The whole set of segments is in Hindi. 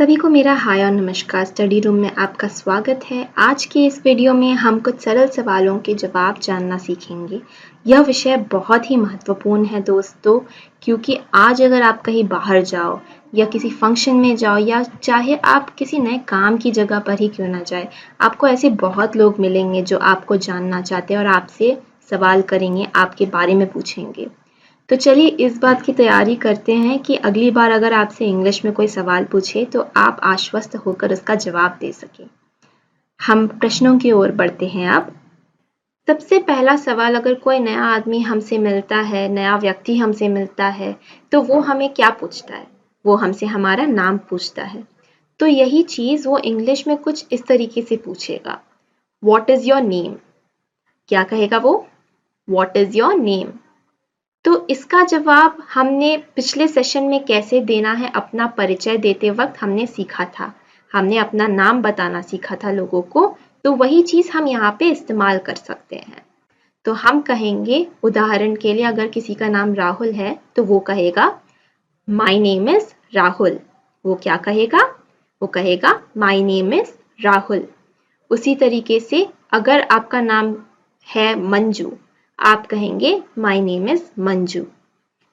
सभी को मेरा हाय और नमस्कार। स्टडी रूम में आपका स्वागत है। आज के इस वीडियो में हम कुछ सरल सवालों के जवाब जानना सीखेंगे। यह विषय बहुत ही महत्वपूर्ण है दोस्तों, क्योंकि आज अगर आप कहीं बाहर जाओ या किसी फंक्शन में जाओ या चाहे आप किसी नए काम की जगह पर ही क्यों ना जाए, आपको ऐसे बहुत लोग मिलेंगे जो आपको जानना चाहते हैं और आपसे सवाल करेंगे, आपके बारे में पूछेंगे। तो चलिए इस बात की तैयारी करते हैं कि अगली बार अगर आपसे इंग्लिश में कोई सवाल पूछे तो आप आश्वस्त होकर उसका जवाब दे सकें। हम प्रश्नों की ओर बढ़ते हैं अब। सबसे पहला सवाल, अगर कोई नया आदमी हमसे मिलता है, नया व्यक्ति हमसे मिलता है, तो वो हमें क्या पूछता है? वो हमसे हमारा नाम पूछता है। तो यही चीज़ वो इंग्लिश में कुछ इस तरीके से पूछेगा, What is your name? क्या कहेगा वो? What is your name? तो इसका जवाब हमने पिछले सेशन में कैसे देना है, अपना परिचय देते वक्त हमने सीखा था। हमने अपना नाम बताना सीखा था लोगों को, तो वही चीज़ हम यहाँ पे इस्तेमाल कर सकते हैं। तो हम कहेंगे, उदाहरण के लिए अगर किसी का नाम राहुल है तो वो कहेगा माई नेम इज राहुल। वो क्या कहेगा? वो कहेगा माई नेम इज राहुल। उसी तरीके से अगर आपका नाम है मंजू, आप कहेंगे माई नेम इज मंजू।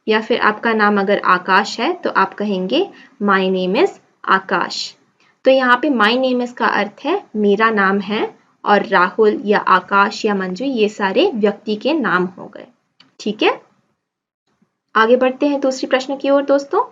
या फिर आपका नाम अगर आकाश है तो आप कहेंगे माई नेम इज आकाश। तो यहाँ पे माई नेम इज का अर्थ है मेरा नाम है, और राहुल या आकाश या मंजू ये सारे व्यक्ति के नाम हो गए। ठीक है, आगे बढ़ते हैं दूसरी प्रश्न की ओर दोस्तों।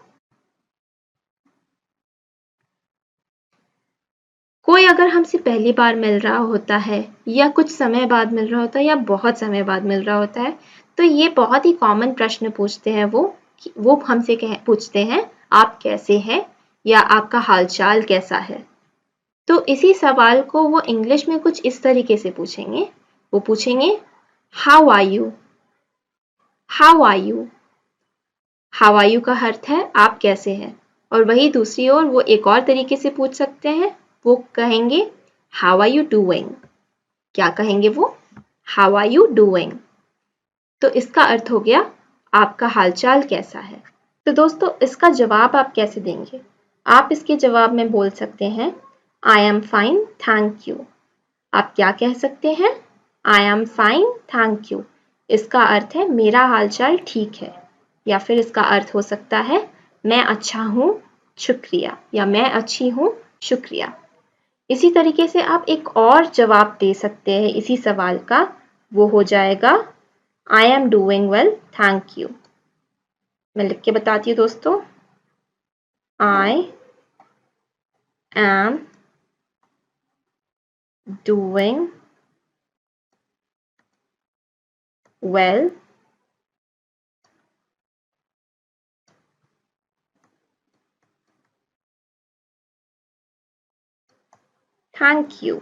कोई अगर हमसे पहली बार मिल रहा होता है या कुछ समय बाद मिल रहा होता है या बहुत समय बाद मिल रहा होता है, तो ये बहुत ही कॉमन प्रश्न पूछते हैं वो हमसे पूछते हैं आप कैसे हैं या आपका हालचाल कैसा है। तो इसी सवाल को वो इंग्लिश में कुछ इस तरीके से पूछेंगे। वो पूछेंगे how are you. How are you, how are you का अर्थ है आप कैसे हैं। और वही दूसरी ओर वो एक और तरीके से पूछ सकते हैं, वो कहेंगे हाउ आर यू डूइंग। क्या कहेंगे वो? How are you doing. तो इसका अर्थ हो गया आपका हालचाल कैसा है। तो दोस्तों इसका जवाब आप कैसे देंगे? आप इसके जवाब में बोल सकते हैं I am fine thank you. आप क्या कह सकते हैं? I am fine thank you. इसका अर्थ है मेरा हालचाल ठीक है। या फिर इसका अर्थ हो सकता है मैं अच्छा हूँ शुक्रिया, या मैं अच्छी हूँ शुक्रिया। इसी तरीके से आप एक और जवाब दे सकते हैं इसी सवाल का, वो हो जाएगा I am doing well thank you. मैं लिख के बताती हूँ दोस्तों, I am doing well thank you.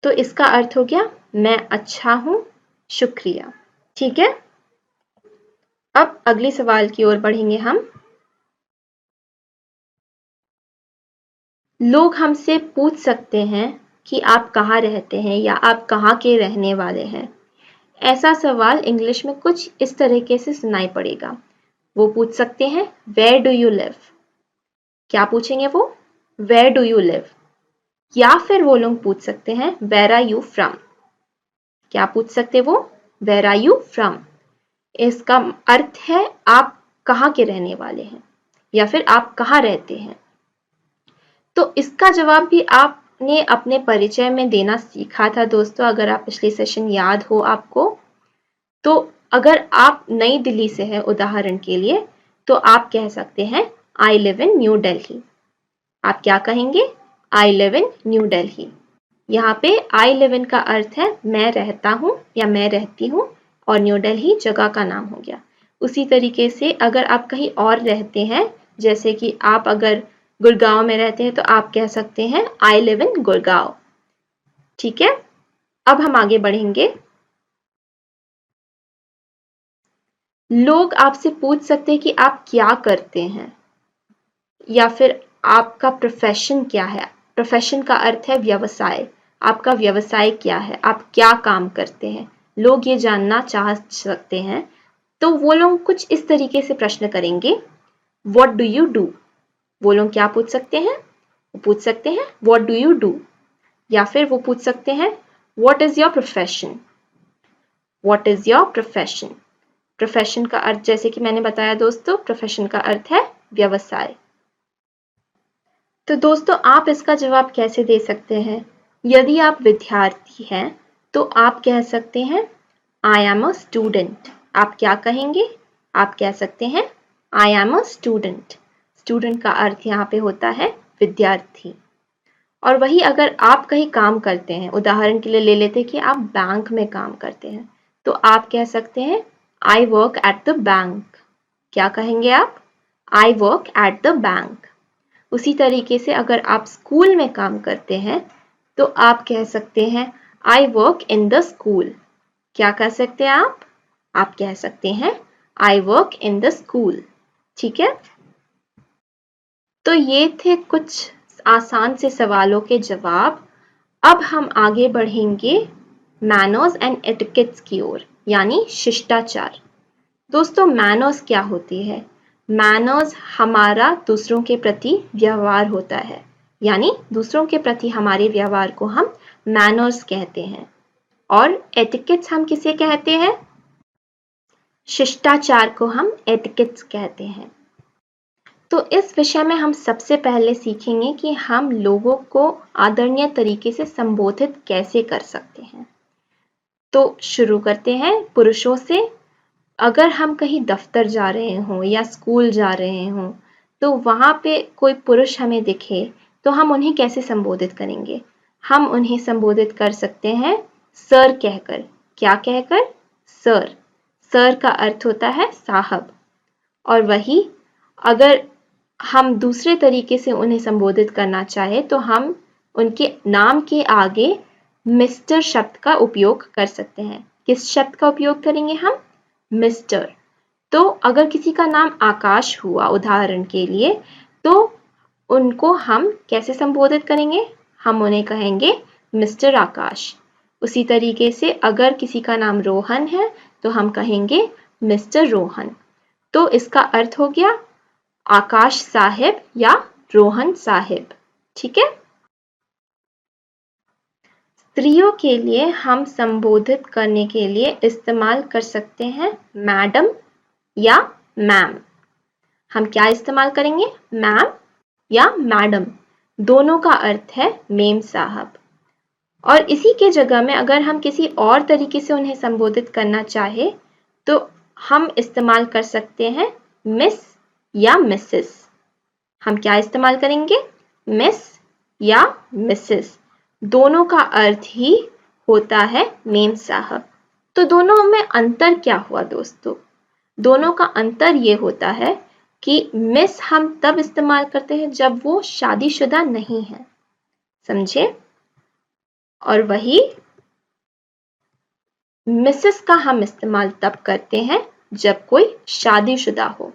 तो इसका अर्थ हो गया मैं अच्छा हूं शुक्रिया। ठीक है, अब अगले सवाल की ओर बढ़ेंगे हम। लोग हमसे पूछ सकते हैं कि आप कहाँ रहते हैं या आप कहाँ के रहने वाले हैं। ऐसा सवाल इंग्लिश में कुछ इस तरीके से सुनाई पड़ेगा। वो पूछ सकते हैं वेयर डू यू लिव। क्या पूछेंगे वो? Where do you live. या फिर वो लोग पूछ सकते हैं वेयर आर यू फ्रॉम। क्या पूछ सकते वो? Where are you from. इसका अर्थ है आप कहाँ के रहने वाले हैं या फिर आप कहाँ रहते हैं। तो इसका जवाब भी आपने अपने परिचय में देना सीखा था दोस्तों, अगर आप पिछले सेशन याद हो आपको। तो अगर आप नई दिल्ली से हैं उदाहरण के लिए, तो आप कह सकते हैं I live in new Delhi. आप क्या कहेंगे? I live in new Delhi. यहाँ पे आई लिव इन का अर्थ है मैं रहता हूँ या मैं रहती हूँ, और न्यू दिल्ली जगह का नाम हो गया। उसी तरीके से अगर आप कहीं और रहते हैं, जैसे कि आप अगर गुड़गांव में रहते हैं, तो आप कह सकते हैं आई लिव इन गुड़गांव। ठीक है, अब हम आगे बढ़ेंगे। लोग आपसे पूछ सकते हैं कि आप क्या करते हैं या फिर आपका प्रोफेशन क्या है। प्रोफेशन का अर्थ है व्यवसाय। आपका व्यवसाय क्या है, आप क्या काम करते हैं, लोग ये जानना चाह सकते हैं। तो वो लोग कुछ इस तरीके से प्रश्न करेंगे व्हाट डू यू डू। वो लोग क्या पूछ सकते हैं? वो पूछ सकते हैं व्हाट डू यू डू, या फिर वो पूछ सकते हैं what is your profession. What is your profession. Profession का अर्थ जैसे कि मैंने बताया दोस्तों, प्रोफेशन का अर्थ है व्यवसाय। तो दोस्तों आप इसका जवाब कैसे दे सकते हैं? यदि आप विद्यार्थी हैं तो आप कह सकते हैं आई एम अ स्टूडेंट। आप क्या कहेंगे? आप कह सकते हैं I am a student. Student का अर्थ यहाँ पे होता है विद्यार्थी। और वही अगर आप कहीं काम करते हैं, उदाहरण के लिए ले लेते हैं कि आप बैंक में काम करते हैं, तो आप कह सकते हैं I work at the bank. क्या कहेंगे आप? I work at the bank. उसी तरीके से अगर आप स्कूल में काम करते हैं तो आप कह सकते हैं I work in the school. क्या कह सकते हैं आप? आप कह सकते हैं I work in the school. ठीक है, तो ये थे कुछ आसान से सवालों के जवाब। अब हम आगे बढ़ेंगे मैनर्स एंड एटिकेट्स की ओर, यानी शिष्टाचार। दोस्तों मैनर्स क्या होती है? मैनर्स हमारा दूसरों के प्रति व्यवहार होता है, यानी दूसरों के प्रति हमारे व्यवहार को हम मैनर्स कहते हैं। और एटिकेट्स हम किसे कहते हैं? शिष्टाचार को हम एटिकेट्स कहते हैं। तो इस विषय में हम सबसे पहले सीखेंगे कि हम लोगों को आदरणीय तरीके से संबोधित कैसे कर सकते हैं। तो शुरू करते हैं पुरुषों से। अगर हम कहीं दफ्तर जा रहे हों या स्कूल जा रहे हों तो वहाँ पे कोई पुरुष हमें दिखे तो हम उन्हें कैसे संबोधित करेंगे? हम उन्हें संबोधित कर सकते हैं सर कहकर। क्या कहकर? सर। सर का अर्थ होता है साहब। और वही अगर हम दूसरे तरीके से उन्हें संबोधित करना चाहे तो हम उनके नाम के आगे मिस्टर शब्द का उपयोग कर सकते हैं। किस शब्द का उपयोग करेंगे हम? मिस्टर। तो अगर किसी का नाम आकाश हुआ उदाहरण के लिए, तो उनको हम कैसे संबोधित करेंगे? हम उन्हें कहेंगे मिस्टर आकाश। उसी तरीके से अगर किसी का नाम रोहन है तो हम कहेंगे मिस्टर रोहन। तो इसका अर्थ हो गया आकाश साहिब या रोहन साहिब। ठीक है, स्त्रियों के लिए हम संबोधित करने के लिए इस्तेमाल कर सकते हैं मैडम या मैम। हम क्या इस्तेमाल करेंगे? मैम या मैडम। दोनों का अर्थ है मेम साहब। और इसी के जगह में अगर हम किसी और तरीके से उन्हें संबोधित करना चाहे तो हम इस्तेमाल कर सकते हैं मिस या मिसेस। हम क्या इस्तेमाल करेंगे? मिस या मिसेस। दोनों का अर्थ ही होता है मेम साहब। तो दोनों में अंतर क्या हुआ दोस्तों? दोनों का अंतर ये होता है कि मिस हम तब इस्तेमाल करते हैं जब वो शादीशुदा नहीं है, समझे? और वही मिसेस का हम इस्तेमाल तब करते हैं जब कोई शादीशुदा हो।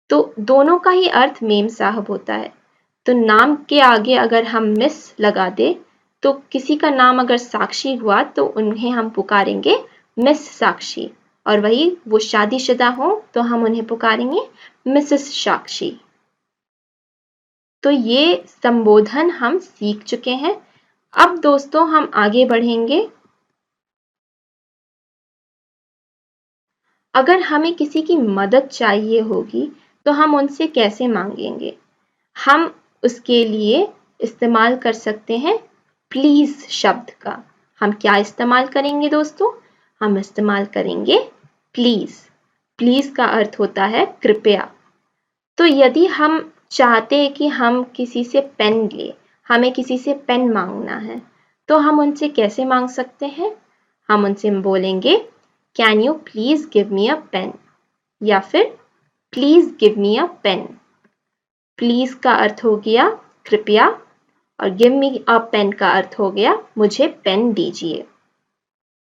तो दोनों का ही अर्थ मेम साहब होता है। तो नाम के आगे अगर हम मिस लगा दे तो किसी का नाम अगर साक्षी हुआ तो उन्हें हम पुकारेंगे मिस साक्षी। और वही वो शादीशुदा हो तो हम उन्हें पुकारेंगे मिसेस साक्षी। तो ये संबोधन हम सीख चुके हैं। अब दोस्तों हम आगे बढ़ेंगे। अगर हमें किसी की मदद चाहिए होगी तो हम उनसे कैसे मांगेंगे? हम उसके लिए इस्तेमाल कर सकते हैं प्लीज शब्द का। हम क्या इस्तेमाल करेंगे दोस्तों? हम इस्तेमाल करेंगे प्लीज। प्लीज का अर्थ होता है कृपया। तो यदि हम चाहते हैं कि हम किसी से पेन ले, हमें किसी से पेन मांगना है, तो हम उनसे कैसे मांग सकते हैं? हम उनसे बोलेंगे can you please give me a pen, या फिर please give me a pen. Please का अर्थ हो गया कृपया और गिव मी अ पेन का अर्थ हो गया मुझे पेन दीजिए।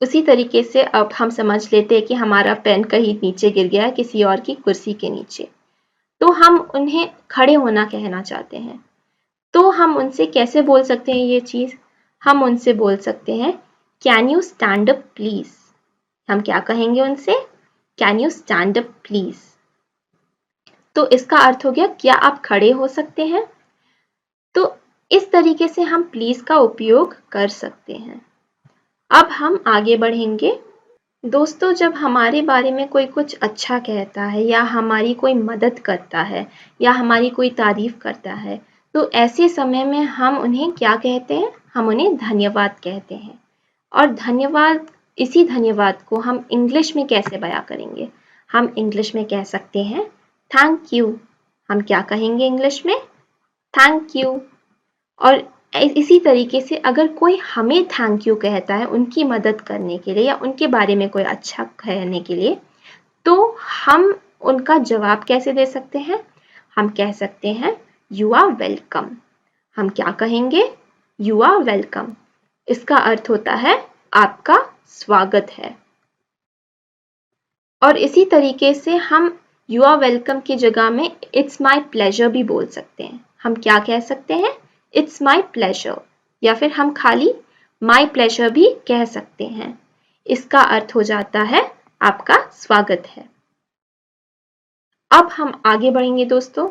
उसी तरीके से अब हम समझ लेते हैं कि हमारा पेन कहीं नीचे गिर गया है किसी और की कुर्सी के नीचे, तो हम उन्हें खड़े होना कहना चाहते हैं। तो हम उनसे कैसे बोल सकते हैं ये चीज? हम उनसे बोल सकते हैं can you stand up please. हम क्या कहेंगे उनसे? Can you stand up please. तो इसका अर्थ हो गया क्या आप खड़े हो सकते हैं। तो इस तरीके से हम प्लीज का उपयोग कर सकते हैं। अब हम आगे बढ़ेंगे। दोस्तों, जब हमारे बारे में कोई कुछ अच्छा कहता है या हमारी कोई मदद करता है या हमारी कोई तारीफ करता है, तो ऐसे समय में हम उन्हें क्या कहते हैं? हम उन्हें धन्यवाद कहते हैं। और इसी धन्यवाद को हम इंग्लिश में कैसे बयां करेंगे? हम इंग्लिश में कह सकते हैं थैंक यू। हम क्या कहेंगे इंग्लिश में? Thank you. और इसी तरीके से अगर कोई हमें थैंक यू कहता है उनकी मदद करने के लिए या उनके बारे में कोई अच्छा कहने के लिए, तो हम उनका जवाब कैसे दे सकते हैं? हम कह सकते हैं यू आर वेलकम। हम क्या कहेंगे? You are welcome. इसका अर्थ होता है आपका स्वागत है। और इसी तरीके से हम यू आर वेलकम की जगह में इट्स माई प्लेजर भी बोल सकते हैं। हम क्या कह सकते हैं? It's my pleasure. या फिर हम खाली माई प्लेजर भी कह सकते हैं। इसका अर्थ हो जाता है आपका स्वागत है। अब हम आगे बढ़ेंगे दोस्तों।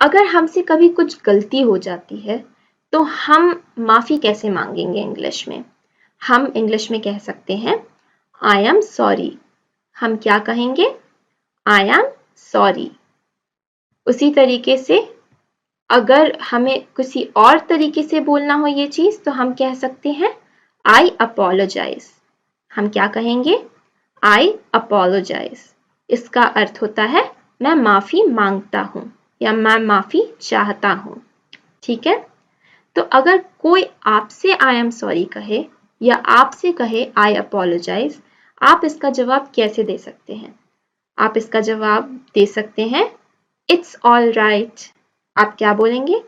अगर हमसे कभी कुछ गलती हो जाती है तो हम माफी कैसे मांगेंगे इंग्लिश में? हम इंग्लिश में कह सकते हैं आई एम सॉरी। हम क्या कहेंगे? I am sorry. उसी तरीके से अगर हमें किसी और तरीके से बोलना हो ये चीज तो हम कह सकते हैं आई अपोलोजाइज। हम क्या कहेंगे? आई अपोलोजाइज। इसका अर्थ होता है मैं माफी मांगता हूं या मैं माफी चाहता हूं। ठीक है। तो अगर कोई आपसे आई एम सॉरी कहे या आपसे कहे आई अपोलोजाइज, आप इसका जवाब कैसे दे सकते हैं? आप इसका जवाब दे सकते हैं इट्स ऑल राइट। आप क्या बोलेंगे?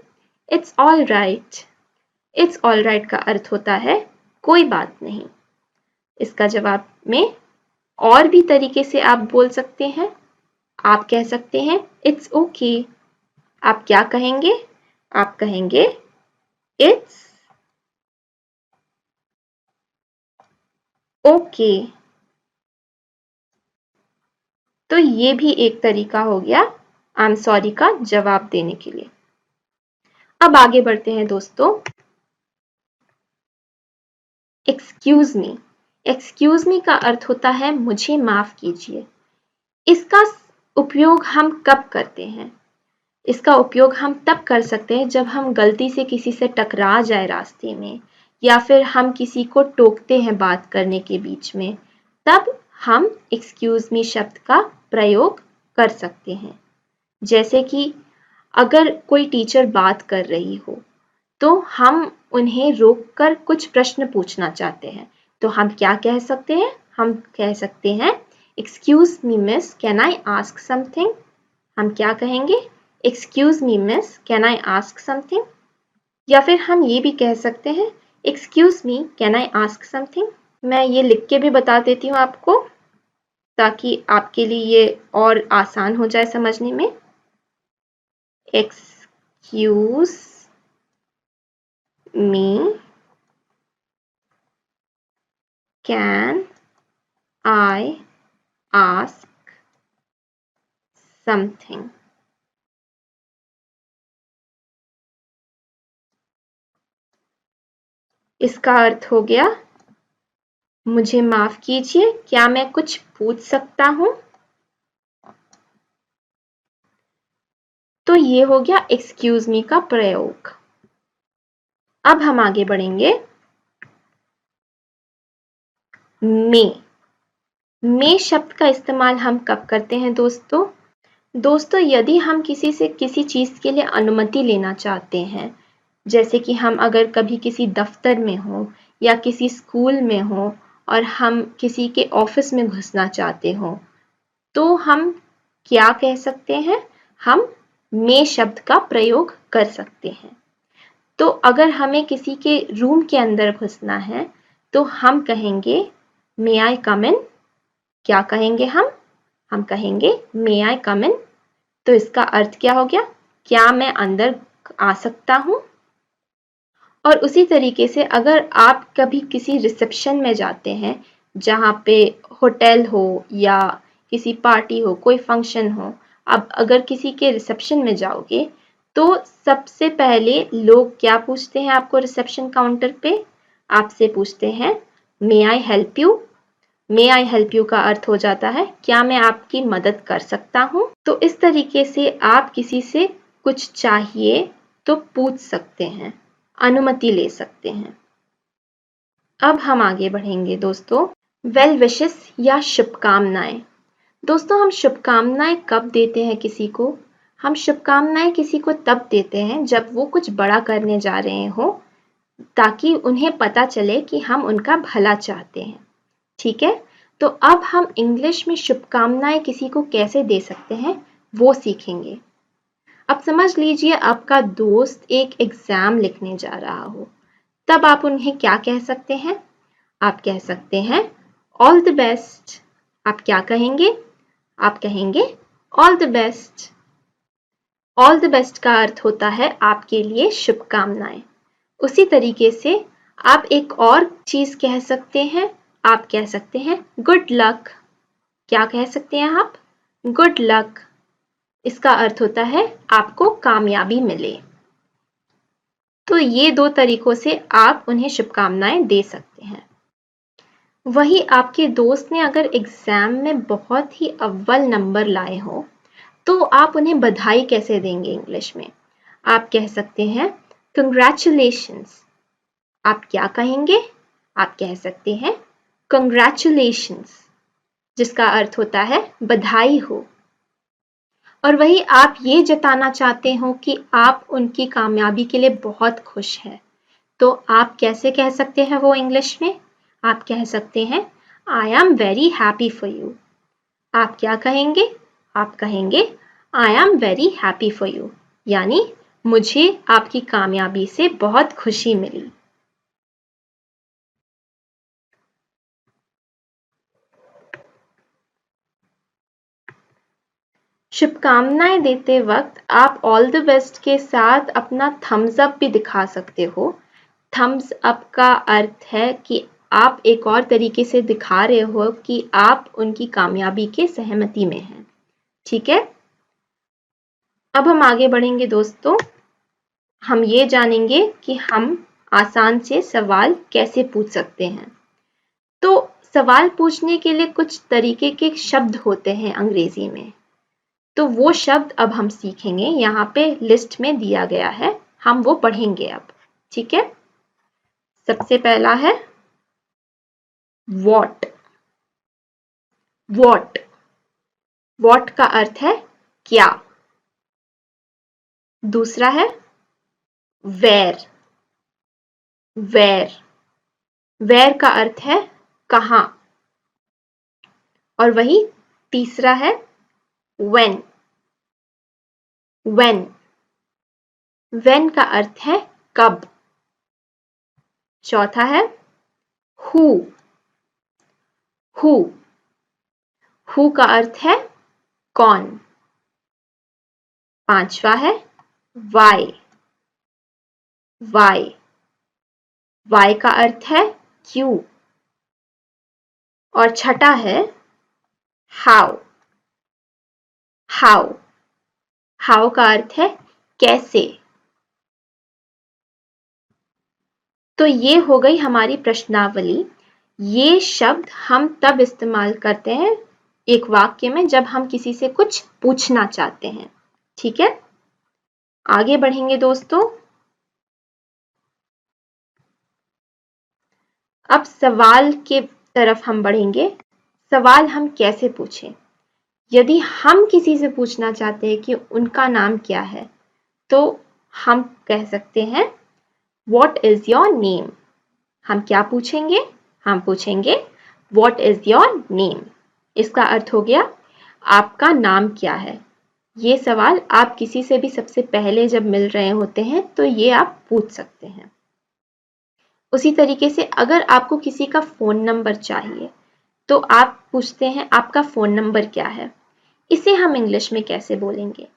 It's all right. It's all right का अर्थ होता है कोई बात नहीं। इसका जवाब में और भी तरीके से आप बोल सकते हैं। आप कह सकते हैं इट्स ओके। आप क्या कहेंगे? आप कहेंगे इट्स ओके। तो ये भी एक तरीका हो गया आई एम सॉरी का जवाब देने के लिए। अब आगे बढ़ते हैं दोस्तों। Excuse me. एक्सक्यूज मी का अर्थ होता है मुझे माफ कीजिए। इसका उपयोग हम कब करते हैं? इसका उपयोग हम तब कर सकते हैं जब हम गलती से किसी से टकरा जाए रास्ते में, या फिर हम किसी को टोकते हैं बात करने के बीच में, तब हम एक्सक्यूज मी शब्द का प्रयोग कर सकते हैं। जैसे कि अगर कोई टीचर बात कर रही हो तो हम उन्हें रोककर कुछ प्रश्न पूछना चाहते हैं, तो हम क्या कह सकते हैं? हम कह सकते हैं excuse me miss, can I ask something. हम क्या कहेंगे? Excuse me miss, can I ask something. या फिर हम ये भी कह सकते हैं excuse me, can I ask something. मैं ये लिख के भी बता देती हूँ आपको ताकि आपके लिए ये और आसान हो जाए समझने में। Excuse me, can I ask something. इसका अर्थ हो गया मुझे माफ कीजिए, क्या मैं कुछ पूछ सकता हूं? तो ये हो गया एक्सक्यूज मी का प्रयोग। अब हम आगे बढ़ेंगे। मे शब्द का इस्तेमाल हम कब करते हैं दोस्तों? दोस्तों, यदि हम किसी से किसी चीज के लिए अनुमति लेना चाहते हैं, जैसे कि हम अगर कभी किसी दफ्तर में हो या किसी स्कूल में हो और हम किसी के ऑफिस में घुसना चाहते हो, तो हम क्या कह सकते हैं? हम मे शब्द का प्रयोग कर सकते हैं। तो अगर हमें किसी के रूम के अंदर घुसना है तो हम कहेंगे मे आई कम इन। क्या कहेंगे हम? हम कहेंगे मे आई कम इन। तो इसका अर्थ क्या हो गया? क्या मैं अंदर आ सकता हूं? और उसी तरीके से अगर आप कभी किसी रिसेप्शन में जाते हैं जहां पे होटल हो या किसी पार्टी हो, कोई फंक्शन हो, अब अगर किसी के रिसेप्शन में जाओगे तो सबसे पहले लोग क्या पूछते हैं आपको रिसेप्शन काउंटर पे? आपसे पूछते हैं may I help you. May I help you का अर्थ हो जाता है क्या मैं आपकी मदद कर सकता हूँ। तो इस तरीके से आप किसी से कुछ चाहिए तो पूछ सकते हैं, अनुमति ले सकते हैं। अब हम आगे बढ़ेंगे दोस्तों, वेल विशेस या शुभकामनाएं। दोस्तों हम शुभकामनाएं कब देते हैं किसी को? हम शुभकामनाएं किसी को तब देते हैं जब वो कुछ बड़ा करने जा रहे हो, ताकि उन्हें पता चले कि हम उनका भला चाहते हैं। ठीक है, तो अब हम इंग्लिश में शुभकामनाएं किसी को कैसे दे सकते हैं वो सीखेंगे। अब समझ लीजिए आपका दोस्त एक एग्जाम लिखने जा रहा हो, तब आप उन्हें क्या कह सकते हैं? आप कह सकते हैं ऑल द बेस्ट। आप क्या कहेंगे? आप कहेंगे all the best. All the best का अर्थ होता है आपके लिए शुभकामनाएं। उसी तरीके से आप एक और चीज कह सकते हैं, आप कह सकते हैं गुड लक। क्या कह सकते हैं आप? Good luck. इसका अर्थ होता है आपको कामयाबी मिले। तो ये दो तरीकों से आप उन्हें शुभकामनाएं दे सकते हैं। वही आपके दोस्त ने अगर एग्जाम में बहुत ही अव्वल नंबर लाए हो तो आप उन्हें बधाई कैसे देंगे इंग्लिश में? आप कह सकते हैं कंग्रेचुलेशंस। आप क्या कहेंगे? आप कह सकते हैं कंग्रेचुलेशंस, जिसका अर्थ होता है बधाई हो। और वही आप ये जताना चाहते हो कि आप उनकी कामयाबी के लिए बहुत खुश हैं, तो आप कैसे कह सकते हैं वो इंग्लिश में? आप कह सकते हैं I am very happy for you. आप क्या कहेंगे? आप कहेंगे I am very happy for you, यानी मुझे आपकी कामयाबी से बहुत खुशी मिली। शुभकामनाएं देते वक्त आप ऑल द बेस्ट के साथ अपना थम्स अप भी दिखा सकते हो। थम्स अप का अर्थ है कि आप एक और तरीके से दिखा रहे हो कि आप उनकी कामयाबी के सहमति में हैं। ठीक है, अब हम आगे बढ़ेंगे दोस्तों। हम ये जानेंगे कि हम आसान से सवाल कैसे पूछ सकते हैं। तो सवाल पूछने के लिए कुछ तरीके के शब्द होते हैं अंग्रेजी में, तो वो शब्द अब हम सीखेंगे। यहाँ पे लिस्ट में दिया गया है, हम वो पढ़ेंगे अब। ठीक है, सबसे पहला है वॉट। वॉट, वॉट का अर्थ है क्या। दूसरा है वेयर। वेयर, वेयर का अर्थ है कहाँ। और वही तीसरा है व्हेन। व्हेन, व्हेन का अर्थ है कब। चौथा है हु। हु, हु का अर्थ है कौन। पांचवा है वाई। वाई, वाई का अर्थ है क्यों। और छठा है हाउ। हाउ, हाउ का अर्थ है कैसे। तो ये हो गई हमारी प्रश्नावली। ये शब्द हम तब इस्तेमाल करते हैं एक वाक्य में जब हम किसी से कुछ पूछना चाहते हैं। ठीक है, आगे बढ़ेंगे दोस्तों। अब सवाल के तरफ हम बढ़ेंगे। सवाल हम कैसे पूछें? यदि हम किसी से पूछना चाहते हैं कि उनका नाम क्या है, तो हम कह सकते हैं What is your name? हम क्या पूछेंगे? हम पूछेंगे What is your name? इसका अर्थ हो गया आपका नाम क्या है। ये सवाल आप किसी से भी सबसे पहले जब मिल रहे होते हैं तो ये आप पूछ सकते हैं। उसी तरीके से अगर आपको किसी का फोन नंबर चाहिए तो आप पूछते हैं आपका फोन नंबर क्या है। इसे हम इंग्लिश में कैसे बोलेंगे?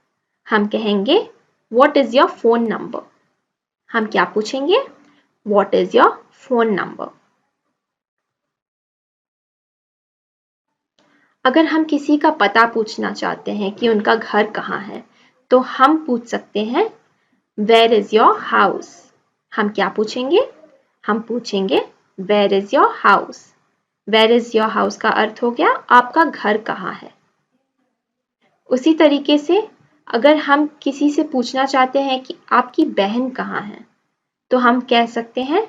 हम कहेंगे What is your phone number? हम क्या पूछेंगे? What is your phone number? अगर हम किसी का पता पूछना चाहते हैं कि उनका घर कहाँ है, तो हम पूछ सकते हैं वेयर इज योर हाउस। हम क्या पूछेंगे? हम पूछेंगे where is your house. Where is your house का अर्थ हो गया आपका घर कहाँ है। उसी तरीके से अगर हम किसी से पूछना चाहते हैं कि आपकी बहन कहाँ है, तो हम कह सकते हैं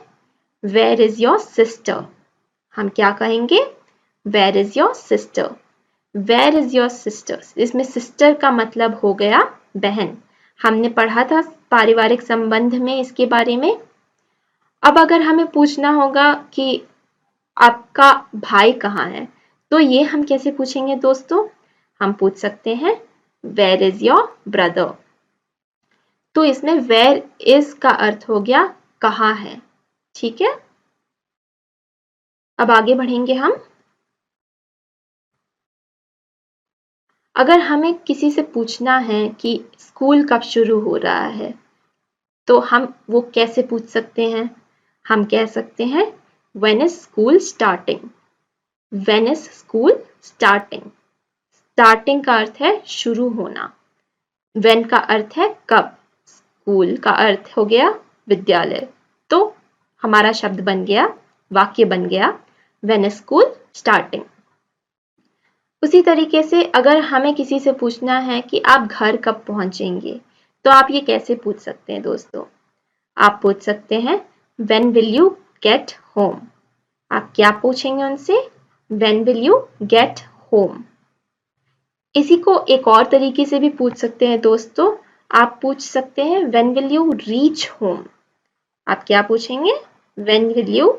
वेयर इज योर सिस्टर। हम क्या कहेंगे? Where is your sister. Where is your sister, इसमें सिस्टर का मतलब हो गया बहन। हमने पढ़ा था पारिवारिक संबंध में इसके बारे में। अब अगर हमें पूछना होगा कि आपका भाई कहाँ है, तो ये हम कैसे पूछेंगे दोस्तों? हम पूछ सकते हैं वेयर इज योर ब्रदर। तो इसमें वेयर इज का अर्थ हो गया कहाँ है। ठीक है, अब आगे बढ़ेंगे हम। अगर हमें किसी से पूछना है कि स्कूल कब शुरू हो रहा है, तो हम वो कैसे पूछ सकते हैं? हम कह सकते हैं when is school starting. When is school starting. Starting का अर्थ है शुरू होना। व्हेन का अर्थ है कब। स्कूल का अर्थ हो गया विद्यालय। तो हमारा शब्द बन गया, वाक्य बन गया व्हेन इज स्कूल स्टार्टिंग। उसी तरीके से अगर हमें किसी से पूछना है कि आप घर कब पहुंचेंगे, तो आप ये कैसे पूछ सकते हैं दोस्तों? आप पूछ सकते हैं when will you get home. आप क्या पूछेंगे उनसे? When will you get home. इसी को एक और तरीके से भी पूछ सकते हैं दोस्तों। आप पूछ सकते हैं when will you reach home. आप क्या पूछेंगे? When will you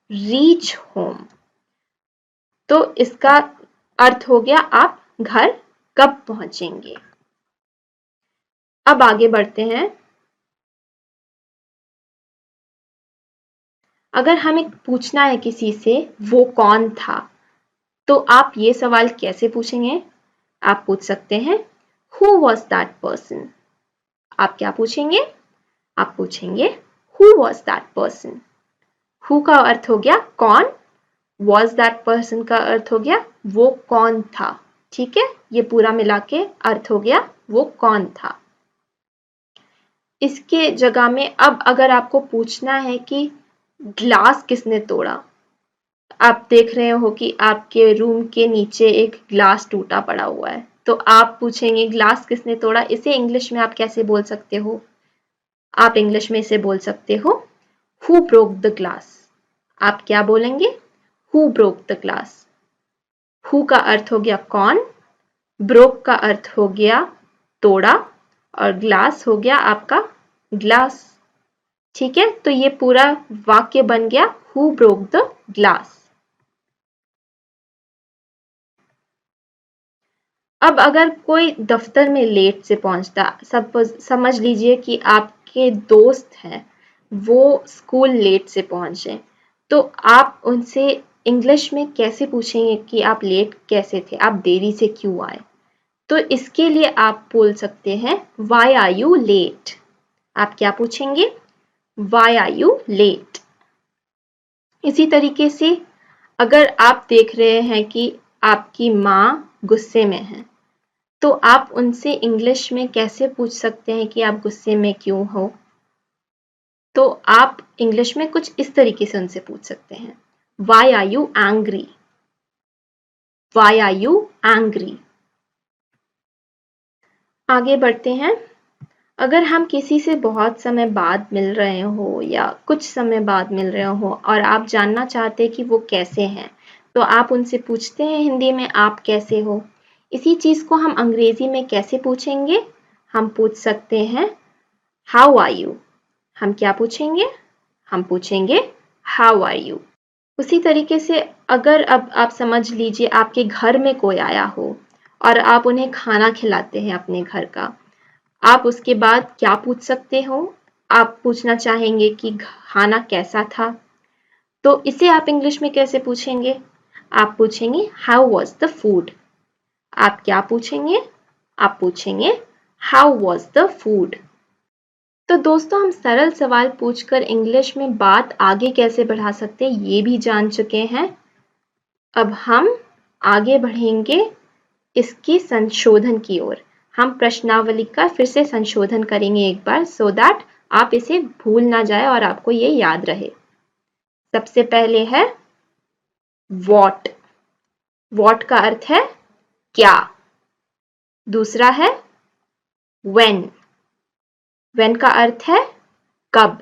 reach home. तो इसका अर्थ हो गया आप घर कब पहुंचेंगे। अब आगे बढ़ते हैं। अगर हमें पूछना है किसी से वो कौन था, तो आप ये सवाल कैसे पूछेंगे? आप पूछ सकते हैं हु वॉज दैट पर्सन। आप क्या पूछेंगे? आप पूछेंगे who was that person. Who का अर्थ हो गया कौन, वॉज दैट पर्सन का अर्थ हो गया वो कौन था। ठीक है, ये पूरा मिला के अर्थ हो गया वो कौन था। इसके जगह में अब अगर आपको पूछना है कि ग्लास किसने तोड़ा, आप देख रहे हो कि आपके रूम के नीचे एक ग्लास टूटा पड़ा हुआ है, तो आप पूछेंगे ग्लास किसने तोड़ा। इसे इंग्लिश में आप कैसे बोल सकते हो? आप इंग्लिश में इसे बोल सकते हो हु ब्रोक द ग्लास। आप क्या बोलेंगे? Who broke the glass. Who का अर्थ हो गया कौन, ब्रोक का अर्थ हो गया तोड़ा, और ग्लास हो गया आपका ग्लास। ठीक है, तो ये पूरा वाक्य बन गया हु ब्रोक द ग्लास। अब अगर कोई दफ्तर में लेट से पहुंचता, समझ लीजिए कि आपके दोस्त हैं, वो स्कूल लेट से पहुंचे, तो आप उनसे इंग्लिश में कैसे पूछेंगे कि आप लेट कैसे थे, आप देरी से क्यों आए? तो इसके लिए आप बोल सकते हैं वाई आर यू लेट। आप क्या पूछेंगे? Why are you late. इसी तरीके से अगर आप देख रहे हैं कि आपकी माँ गुस्से में है, तो आप उनसे इंग्लिश में कैसे पूछ सकते हैं कि आप गुस्से में क्यों हो? तो आप इंग्लिश में कुछ इस तरीके से उनसे पूछ सकते हैं why are you angry. Why are you angry. आगे बढ़ते हैं। अगर हम किसी से बहुत समय बाद मिल रहे हो या कुछ समय बाद मिल रहे हो और आप जानना चाहते हैं कि वो कैसे हैं, तो आप उनसे पूछते हैं हिंदी में आप कैसे हो। इसी चीज़ को हम अंग्रेजी में कैसे पूछेंगे? हम पूछ सकते हैं हाउ आर यू। हम क्या पूछेंगे? हम पूछेंगे हाउ आर यू। उसी तरीके से अगर अब आप समझ लीजिए आपके घर में कोई आया हो और आप उन्हें खाना खिलाते हैं अपने घर का, आप उसके बाद क्या पूछ सकते हो? आप पूछना चाहेंगे कि खाना कैसा था, तो इसे आप इंग्लिश में कैसे पूछेंगे? आप पूछेंगे हाउ वॉज द फूड। आप क्या पूछेंगे? आप पूछेंगे हाउ वॉज द फूड। तो दोस्तों, हम सरल सवाल पूछकर इंग्लिश में बात आगे कैसे बढ़ा सकते हैं ये भी जान चुके हैं। अब हम आगे बढ़ेंगे इसकी संशोधन की ओर। हम प्रश्नावली का फिर से संशोधन करेंगे एक बार, सो दैट आप इसे भूल ना जाए और आपको ये याद रहे। सबसे पहले है वॉट। वॉट का अर्थ है क्या। दूसरा है व्हेन। व्हेन का अर्थ है कब।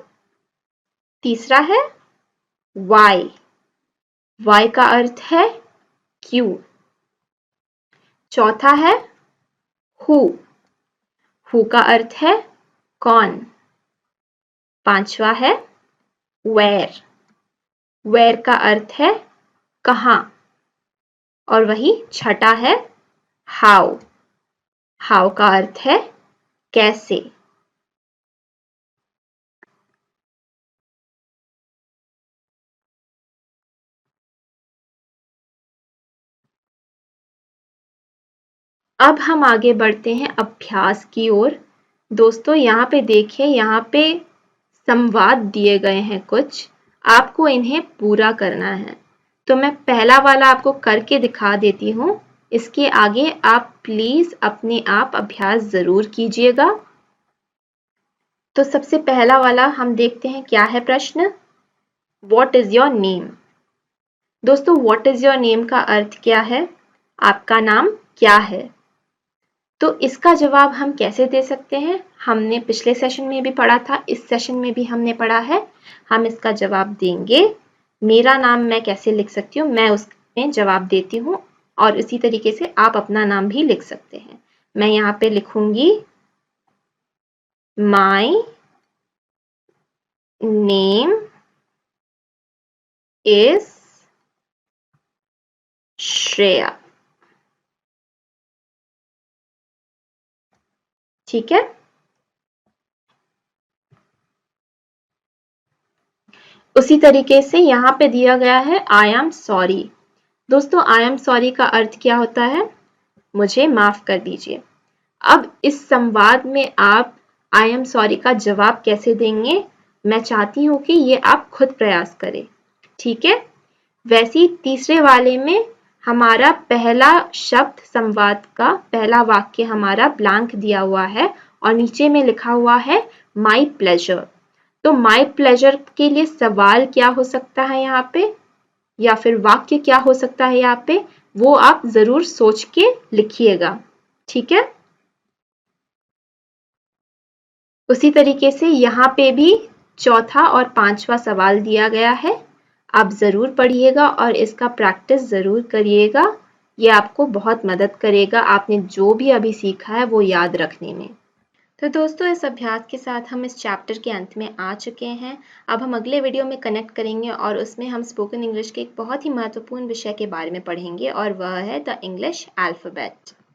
तीसरा है वाई। वाई का अर्थ है क्यों। चौथा है हु। हु का अर्थ है कौन। पांचवा है वेयर। वेयर का अर्थ है कहाँ। और वही छठा है हाउ। हाउ का अर्थ है कैसे। अब हम आगे बढ़ते हैं अभ्यास की ओर। दोस्तों यहाँ पे देखिए, यहाँ पे संवाद दिए गए हैं कुछ, आपको इन्हें पूरा करना है। तो मैं पहला वाला आपको करके दिखा देती हूँ, इसके आगे आप प्लीज अपने आप अभ्यास जरूर कीजिएगा। तो सबसे पहला वाला हम देखते हैं क्या है प्रश्न। What is your name? दोस्तों what is your name का अर्थ क्या है, आपका नाम क्या है। तो इसका जवाब हम कैसे दे सकते हैं, हमने पिछले सेशन में भी पढ़ा था, इस सेशन में भी हमने पढ़ा है। हम इसका जवाब देंगे, मेरा नाम मैं कैसे लिख सकती हूँ, मैं उसमें जवाब देती हूँ और इसी तरीके से आप अपना नाम भी लिख सकते हैं। मैं यहाँ पे लिखूंगी माई नेम इज श्रेया। ठीक है। उसी तरीके से यहाँ पे दिया गया है आई एम सॉरी। दोस्तों आई एम सॉरी का अर्थ क्या होता है, मुझे माफ कर दीजिए। अब इस संवाद में आप आई एम सॉरी का जवाब कैसे देंगे, मैं चाहती हूं कि ये आप खुद प्रयास करें। ठीक है। वैसे ही तीसरे वाले में हमारा पहला शब्द संवाद का पहला वाक्य हमारा ब्लैंक दिया हुआ है और नीचे में लिखा हुआ है माई प्लेजर। तो माई प्लेजर के लिए सवाल क्या हो सकता है यहाँ पे, या फिर वाक्य क्या हो सकता है यहाँ पे, वो आप जरूर सोच के लिखिएगा। ठीक है। उसी तरीके से यहाँ पे भी चौथा और पांचवा सवाल दिया गया है, आप जरूर पढ़िएगा और इसका प्रैक्टिस जरूर करिएगा। ये आपको बहुत मदद करेगा आपने जो भी अभी सीखा है वो याद रखने में। तो दोस्तों इस अभ्यास के साथ हम इस चैप्टर के अंत में आ चुके हैं। अब हम अगले वीडियो में कनेक्ट करेंगे और उसमें हम स्पोकन इंग्लिश के एक बहुत ही महत्वपूर्ण विषय के बारे में पढ़ेंगे और वह है द इंग्लिश अल्फाबेट।